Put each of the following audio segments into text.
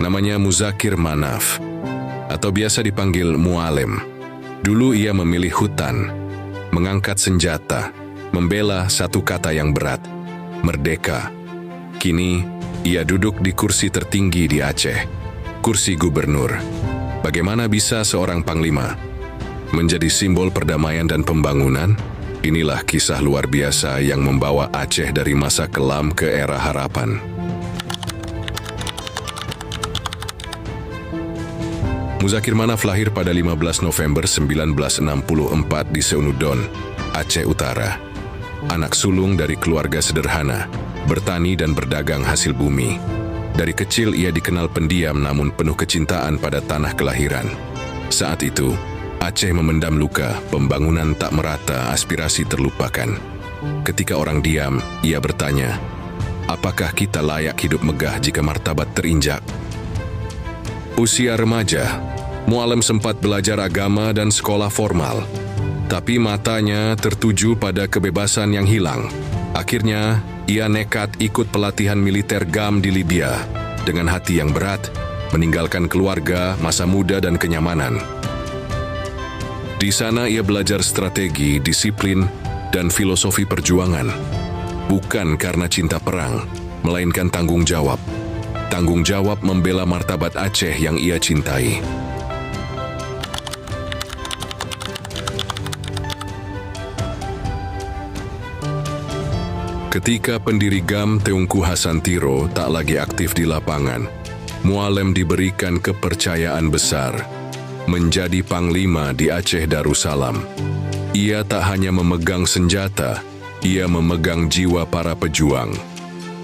Namanya Muzakir Manaf, atau biasa dipanggil Mualem. Dulu ia memilih hutan, mengangkat senjata, membela satu kata yang berat, merdeka. Kini, ia duduk di kursi tertinggi di Aceh, kursi gubernur. Bagaimana bisa seorang panglima menjadi simbol perdamaian dan pembangunan? Inilah kisah luar biasa yang membawa Aceh dari masa kelam ke era harapan. Muzakir Manaf lahir pada 15 November 1964 di Seunudon, Aceh Utara. Anak sulung dari keluarga sederhana, bertani dan berdagang hasil bumi. Dari kecil ia dikenal pendiam namun penuh kecintaan pada tanah kelahiran. Saat itu, Aceh memendam luka, pembangunan tak merata, aspirasi terlupakan. Ketika orang diam, ia bertanya, apakah kita layak hidup megah jika martabat terinjak? Usia remaja, Mualem sempat belajar agama dan sekolah formal. Tapi matanya tertuju pada kebebasan yang hilang. Akhirnya, ia nekat ikut pelatihan militer GAM di Libya. Dengan hati yang berat, meninggalkan keluarga, masa muda dan kenyamanan. Di sana ia belajar strategi, disiplin, dan filosofi perjuangan. Bukan karena cinta perang, melainkan tanggung jawab. Tanggung jawab membela martabat Aceh yang ia cintai. Ketika pendiri GAM Teungku Hasantiro tak lagi aktif di lapangan, Mualem diberikan kepercayaan besar menjadi panglima di Aceh Darussalam. Ia tak hanya memegang senjata, ia memegang jiwa para pejuang.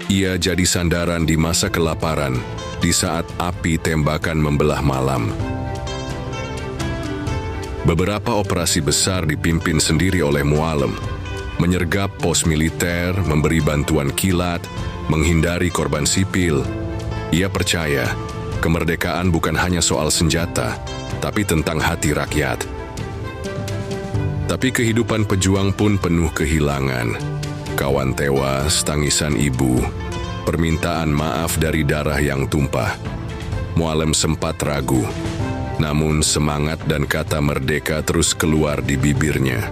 Ia jadi sandaran di masa kelaparan, di saat api tembakan membelah malam. Beberapa operasi besar dipimpin sendiri oleh Mualem, menyergap pos militer, memberi bantuan kilat, menghindari korban sipil. Ia percaya, kemerdekaan bukan hanya soal senjata, tapi tentang hati rakyat. Tapi kehidupan pejuang pun penuh kehilangan. Kawan tewas, tangisan ibu, permintaan maaf dari darah yang tumpah. Mualem sempat ragu, namun semangat dan kata merdeka terus keluar di bibirnya.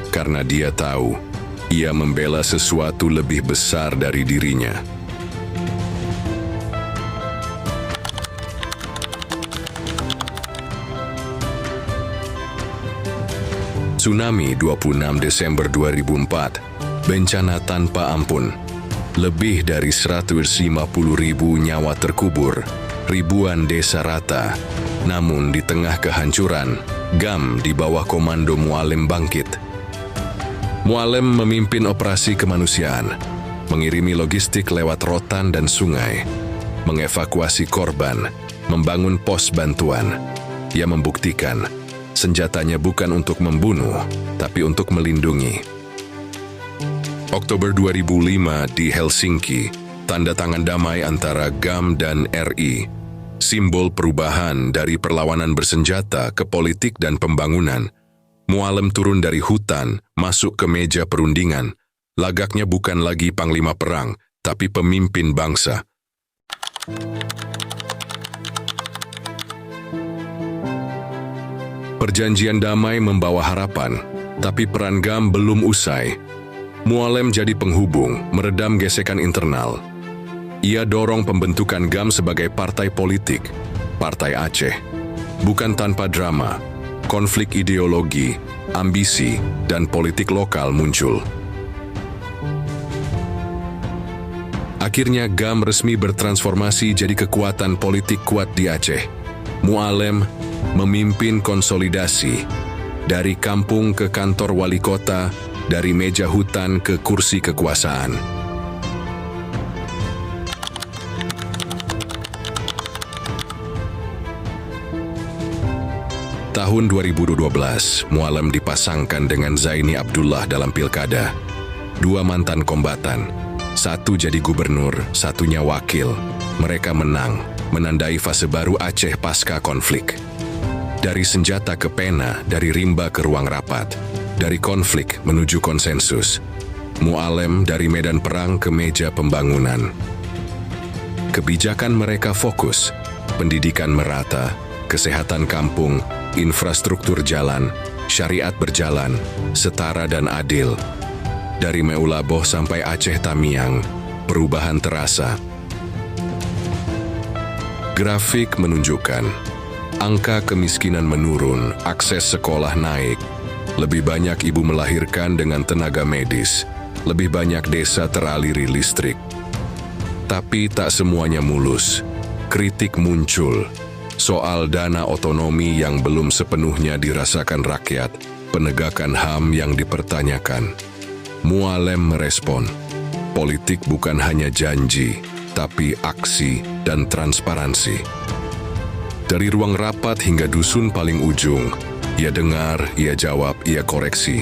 Karena dia tahu, ia membela sesuatu lebih besar dari dirinya. Tsunami 26 Desember 2004, bencana tanpa ampun. Lebih dari 150.000 nyawa terkubur, ribuan desa rata. Namun di tengah kehancuran, GAM di bawah komando Mualem bangkit. Mualem memimpin operasi kemanusiaan, mengirimi logistik lewat rotan dan sungai, mengevakuasi korban, membangun pos bantuan. Ia membuktikan, senjatanya bukan untuk membunuh, tapi untuk melindungi. Oktober 2005 di Helsinki, tanda tangan damai antara GAM dan RI, simbol perubahan dari perlawanan bersenjata ke politik dan pembangunan. Mualem turun dari hutan, masuk ke meja perundingan. Lagaknya bukan lagi panglima perang, tapi pemimpin bangsa. Perjanjian damai membawa harapan, tapi peran GAM belum usai. Mualem jadi penghubung, meredam gesekan internal. Ia dorong pembentukan GAM sebagai partai politik, Partai Aceh. Bukan tanpa drama, konflik ideologi, ambisi, dan politik lokal muncul. Akhirnya GAM resmi bertransformasi jadi kekuatan politik kuat di Aceh. Mualem memimpin konsolidasi, dari kampung ke kantor wali kota, dari meja hutan ke kursi kekuasaan. Tahun 2012, Mualem dipasangkan dengan Zaini Abdullah dalam pilkada. Dua mantan kombatan, satu jadi gubernur, satunya wakil. Mereka menang, menandai fase baru Aceh pasca konflik. Dari senjata ke pena, dari rimba ke ruang rapat, dari konflik menuju konsensus. Mualem dari medan perang ke meja pembangunan. Kebijakan mereka fokus, pendidikan merata, kesehatan kampung, infrastruktur jalan, syariat berjalan, setara dan adil. Dari Meulaboh sampai Aceh Tamiang, perubahan terasa. Grafik menunjukkan angka kemiskinan menurun, akses sekolah naik, lebih banyak ibu melahirkan dengan tenaga medis, lebih banyak desa teraliri listrik. Tapi tak semuanya mulus. Kritik muncul soal dana otonomi yang belum sepenuhnya dirasakan rakyat, penegakan HAM yang dipertanyakan. Mualem merespon, politik bukan hanya janji, tapi aksi dan transparansi. Dari ruang rapat hingga dusun paling ujung, ia dengar, ia jawab, ia koreksi.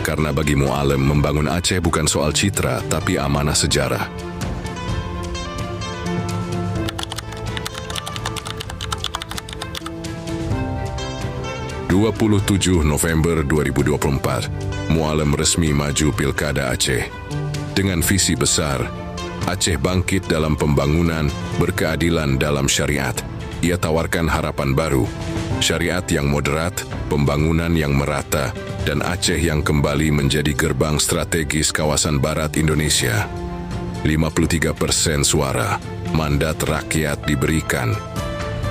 Karena bagi Mualem membangun Aceh bukan soal citra, tapi amanah sejarah. (27 November 2024), Mualem resmi maju Pilkada Aceh. Dengan visi besar, Aceh bangkit dalam pembangunan, berkeadilan dalam syariat. Ia tawarkan harapan baru, syariat yang moderat, pembangunan yang merata, dan Aceh yang kembali menjadi gerbang strategis kawasan barat Indonesia. 53% suara, mandat rakyat diberikan.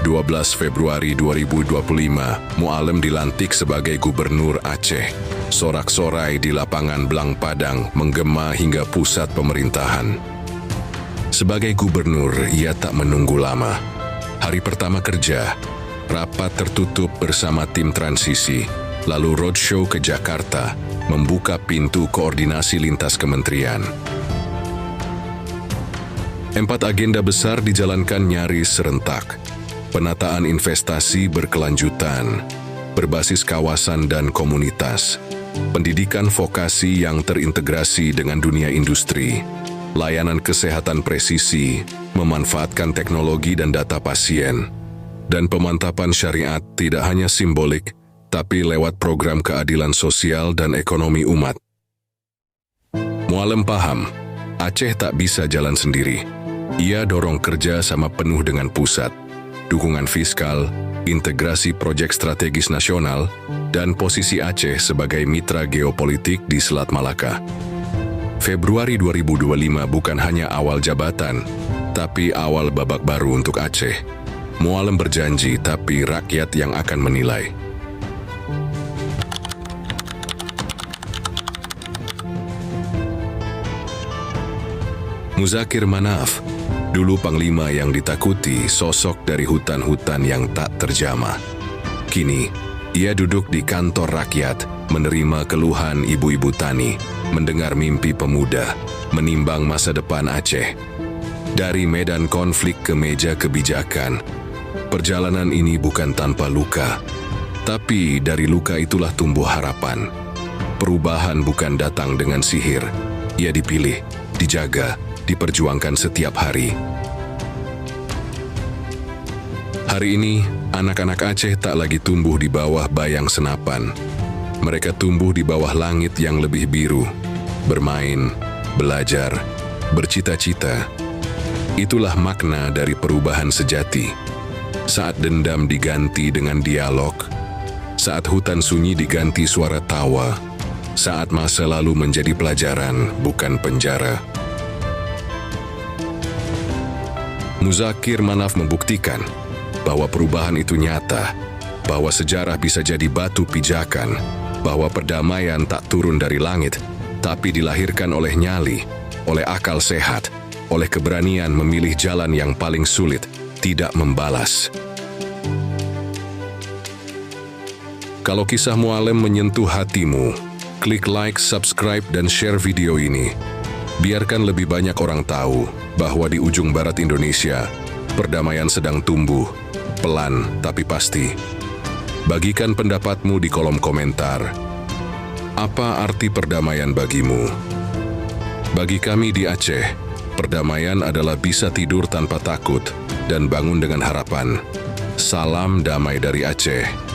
12 Februari 2025, Mualem dilantik sebagai Gubernur Aceh. Sorak-sorai di lapangan Blang Padang menggema hingga pusat pemerintahan. Sebagai gubernur, ia tak menunggu lama. Hari pertama kerja, rapat tertutup bersama tim transisi, lalu roadshow ke Jakarta, membuka pintu koordinasi lintas kementerian. 4 agenda besar dijalankan nyaris serentak. Penataan investasi berkelanjutan, berbasis kawasan dan komunitas, pendidikan vokasi yang terintegrasi dengan dunia industri, layanan kesehatan presisi, memanfaatkan teknologi dan data pasien, dan pemantapan syariat tidak hanya simbolik, tapi lewat program keadilan sosial dan ekonomi umat. Mualem paham, Aceh tak bisa jalan sendiri. Ia dorong kerja sama penuh dengan pusat, dukungan fiskal, integrasi proyek strategis nasional, dan posisi Aceh sebagai mitra geopolitik di Selat Malaka. Februari 2025 bukan hanya awal jabatan, tapi awal babak baru untuk Aceh. Mualem berjanji, tapi rakyat yang akan menilai. Muzakir Manaf, dulu panglima yang ditakuti, sosok dari hutan-hutan yang tak terjamah. Kini, ia duduk di kantor rakyat, menerima keluhan ibu-ibu tani, mendengar mimpi pemuda, menimbang masa depan Aceh. Dari medan konflik ke meja kebijakan, perjalanan ini bukan tanpa luka, tapi dari luka itulah tumbuh harapan. Perubahan bukan datang dengan sihir, ia dipilih, dijaga, diperjuangkan setiap hari. Hari ini, anak-anak Aceh tak lagi tumbuh di bawah bayang senapan. Mereka tumbuh di bawah langit yang lebih biru, bermain, belajar, bercita-cita. Itulah makna dari perubahan sejati. Saat dendam diganti dengan dialog, saat hutan sunyi diganti suara tawa, saat masa lalu menjadi pelajaran, bukan penjara. Muzakir Manaf membuktikan bahwa perubahan itu nyata, bahwa sejarah bisa jadi batu pijakan, bahwa perdamaian tak turun dari langit, tapi dilahirkan oleh nyali, oleh akal sehat, oleh keberanian memilih jalan yang paling sulit, tidak membalas. Kalau kisah Mualem menyentuh hatimu, klik like, subscribe, dan share video ini. Biarkan lebih banyak orang tahu bahwa di ujung barat Indonesia, perdamaian sedang tumbuh, pelan tapi pasti. Bagikan pendapatmu di kolom komentar. Apa arti perdamaian bagimu? Bagi kami di Aceh, perdamaian adalah bisa tidur tanpa takut dan bangun dengan harapan. Salam damai dari Aceh.